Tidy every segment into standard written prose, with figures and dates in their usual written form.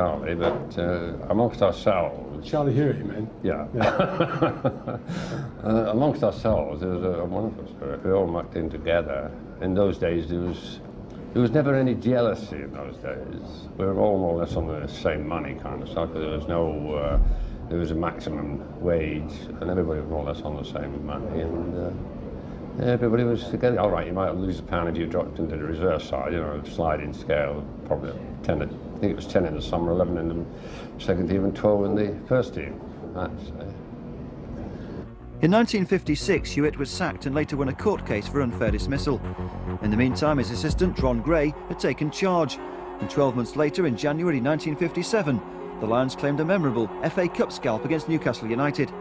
Charlie, but amongst ourselves... Charlie Hewitt, you mean? Yeah. Amongst ourselves, there was a wonderful spirit. We all mucked in together. In those days, there was never any jealousy in those days. We were all more or less on the same money kind of stuff. There was no... there was a maximum wage, and everybody was more or less on the same money, and everybody was together. All right, you might lose £1 if you dropped into the reserve side, you know, sliding scale, probably 10, I think it was 10 in the summer, 11 in the second team, and 12 in the first team. In 1956, Hewitt was sacked and later won a court case for unfair dismissal. In the meantime, his assistant, Ron Gray, had taken charge, and 12 months later, in January 1957, the Lions claimed a memorable FA Cup scalp against Newcastle United.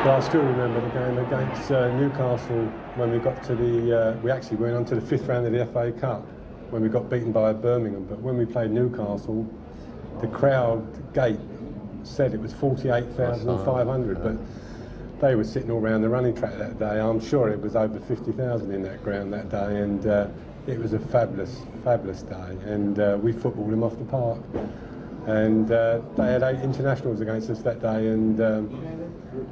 But I still remember the game against Newcastle when we got to the... we actually went on to the 5th round of the FA Cup when we got beaten by Birmingham. But when we played Newcastle, the crowd gate said it was 48,500, but they were sitting all around the running track that day. I'm sure it was over 50,000 in that ground that day, and it was a fabulous, fabulous day. And we footballed them off the park. And they had 8 internationals against us that day, and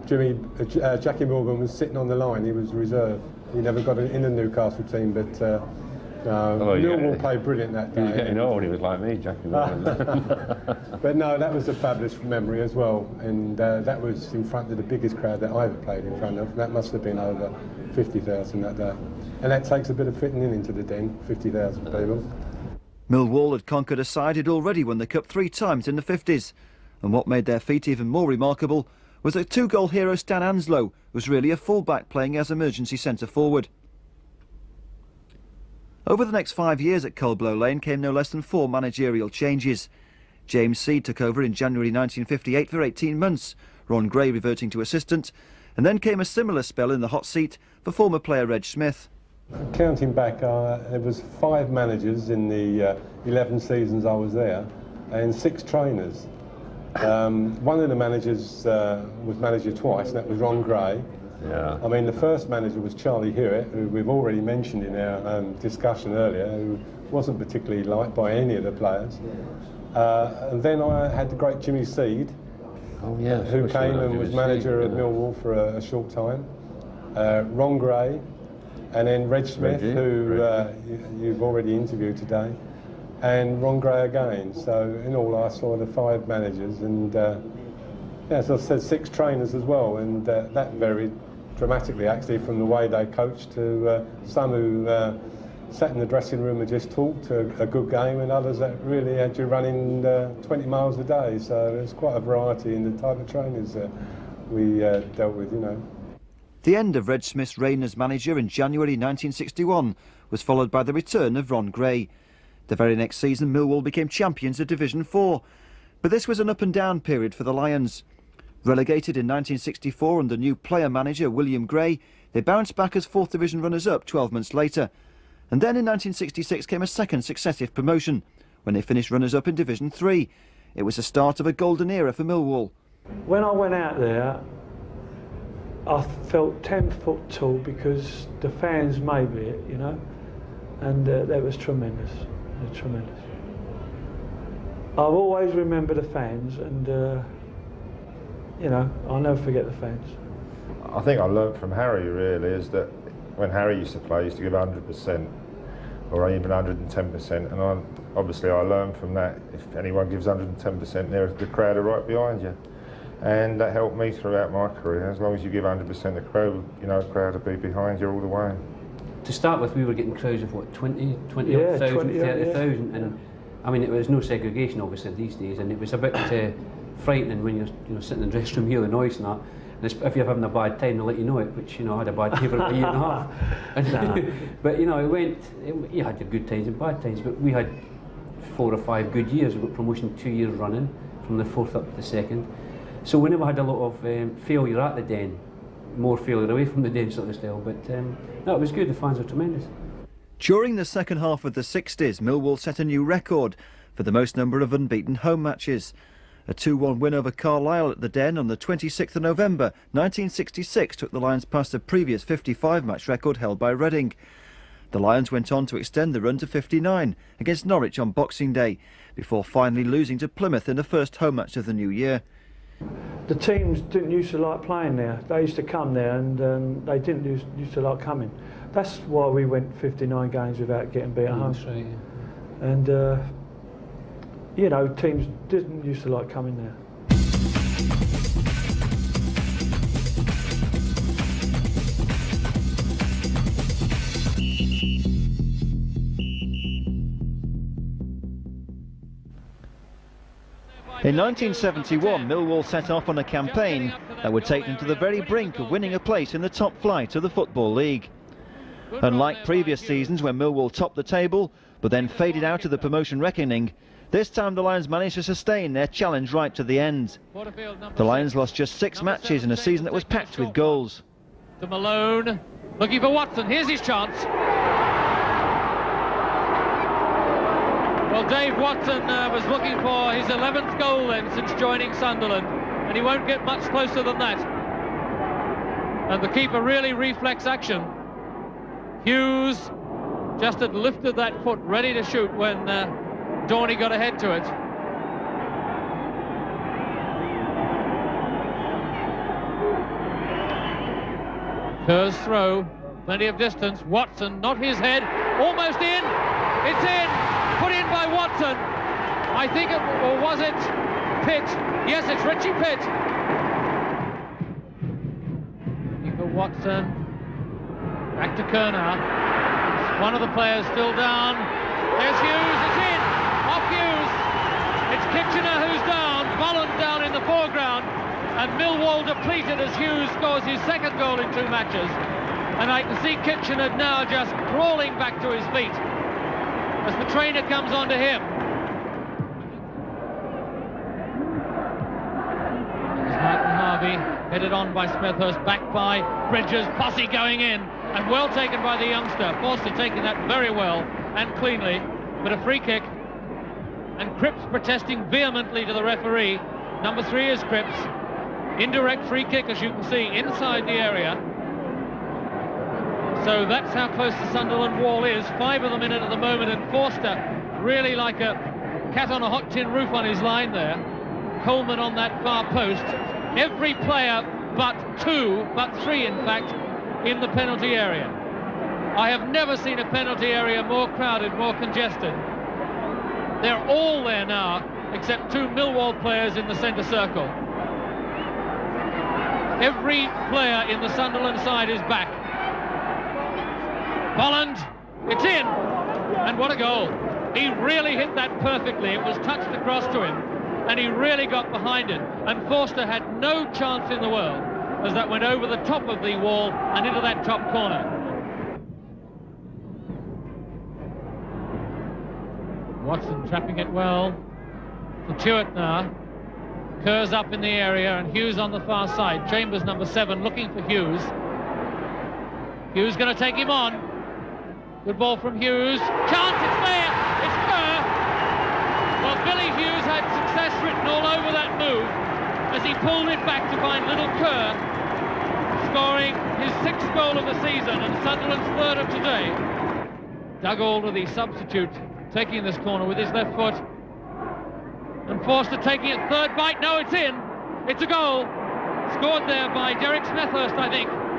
Jackie Morgan was sitting on the line. He was reserve. He never got in the Newcastle team, but Millwall played brilliant that day. He was getting old. He was like me, Jackie Morgan. But no, that was a fabulous memory as well, and that was in front of the biggest crowd that I ever played in front of. That must have been over 50,000 that day, and that takes a bit of fitting into the den, 50,000 people. Millwall had conquered a side who'd already won the Cup 3 times in the 50s, and what made their feat even more remarkable was that 2-goal hero Stan Anslow was really a full-back playing as emergency centre-forward. Over the next 5 years at Coldblow Lane came no less than 4 managerial changes. James Seed took over in January 1958 for 18 months, Ron Gray reverting to assistant, and then came a similar spell in the hot seat for former player Reg Smith. Counting back, there was 5 managers in the 11 seasons I was there, and 6 trainers. One of the managers was manager twice, and that was Ron Gray. Yeah. I mean, the first manager was Charlie Hewitt, who we've already mentioned in our discussion earlier, who wasn't particularly liked by any of the players. And then I had the great Jimmy Seed, who came and was manager of Millwall for a short time. Ron Gray, and then Reg Smith, who you've already interviewed today, and Ron Gray again. So in all, I saw the 5 managers, and as I've said, 6 trainers as well, and that varied dramatically actually from the way they coached to some who sat in the dressing room and just talked a good game, and others that really had you running 20 miles a day. So there's quite a variety in the type of trainers that we dealt with, you know. The end of Reg Smith's reign as manager in January 1961 was followed by the return of Ron Gray. The very next season, Millwall became champions of Division 4. But this was an up-and-down period for the Lions. Relegated in 1964 under new player manager William Gray, they bounced back as 4th Division runners-up 12 months later. And then in 1966 came a second successive promotion, when they finished runners-up in Division 3. It was the start of a golden era for Millwall. When I went out there, I felt 10 foot tall because the fans made me it, you know, and that was tremendous, tremendous. I've always remembered the fans, and you know, I'll never forget the fans. I think I learnt from Harry really is that when Harry used to play, he used to give 100% or even 110%, and obviously I learned from that. If anyone gives 110%, the crowd are right behind you, and that helped me throughout my career. As long as you give 100%, the crowd will be behind you all the way. To start with, we were getting crowds of what, 20,000, Yeah, 30,000, and I mean, it was no segregation obviously these days, and it was a bit frightening when you're sitting in the dressing room, hear the noise and that. And if you're having a bad time, they'll let you know it, which I had a bad day for about a year and a half. But you had your good times and bad times, but we had 4 or 5 good years. We got promotion 2 years running, from the 4th up to the 2nd. So we never had a lot of failure at the Den, more failure away from the Den sort of style, but no, it was good. The fans were tremendous. During the second half of the 60s, Millwall set a new record for the most number of unbeaten home matches. A 2-1 win over Carlisle at the Den on the 26th of November 1966 took the Lions past a previous 55-match record held by Reading. The Lions went on to extend the run to 59 against Norwich on Boxing Day, before finally losing to Plymouth in the first home match of the new year. The teams didn't used to like playing there. They used to come there, and they didn't used to like coming. That's why we went 59 games without getting beat at home. That's right, yeah. And teams didn't used to like coming there. In 1971, Millwall set off on a campaign that would take them to the very brink of winning a place in the top flight of the Football League. Unlike previous seasons when Millwall topped the table but then faded out of the promotion reckoning, this time the Lions managed to sustain their challenge right to the end. The Lions lost just 6 matches in a season that was packed with goals. To Malone, looking for Watson. Here's his chance. Well, Dave Watson was looking for his 11th goal then since joining Sunderland, and he won't get much closer than that. And the keeper really reflex action. Hughes just had lifted that foot ready to shoot when Dorney got ahead to it. Kerr's throw, plenty of distance. Watson, not his head, almost in. It's in, put in by Watson. I think it, or was it Pitt? Yes, it's Richie Pitt. Keeper Watson, back to Kerr now. One of the players still down. There's Hughes, it's in. Off Hughes. It's Kitchener who's down, Bolland down in the foreground, and Millwall depleted as Hughes scores his 2nd goal in 2 matches. And I can see Kitchener now just crawling back to his feet as the trainer comes on to him. There's Martin Harvey, headed on by Smethurst, back by Bridges, posse going in, and well taken by the youngster. Forster taking that very well and cleanly, but a free kick. And Cripps protesting vehemently to the referee. Number 3 is Cripps. Indirect free kick, as you can see, inside the area. So that's how close the Sunderland wall is. 5 of them in it at the moment, and Forster really like a cat on a hot tin roof on his line there. Coleman on that far post. Every player but 3 in fact, in the penalty area. I have never seen a penalty area more crowded, more congested. They're all there now, except 2 Millwall players in the centre circle. Every player in the Sunderland side is back. Bolland, it's in, and what a goal. He really hit that perfectly. It was touched across to him, and he really got behind it, and Forster had no chance in the world as that went over the top of the wall and into that top corner. Watson trapping it well. To Tuitt now. Kerr's up in the area and Hughes on the far side. Chambers, number 7, looking for Hughes. Hughes going to take him on. Good ball from Hughes. Chance, it's there. It's Kerr. Well, Billy Hughes had success written all over that move as he pulled it back to find little Kerr, scoring his 6th goal of the season and Sunderland's 3rd of today. Doug Alder, the substitute, taking this corner with his left foot. And Forster taking it 3rd bite. No, it's in. It's a goal. Scored there by Derek Smethurst, I think.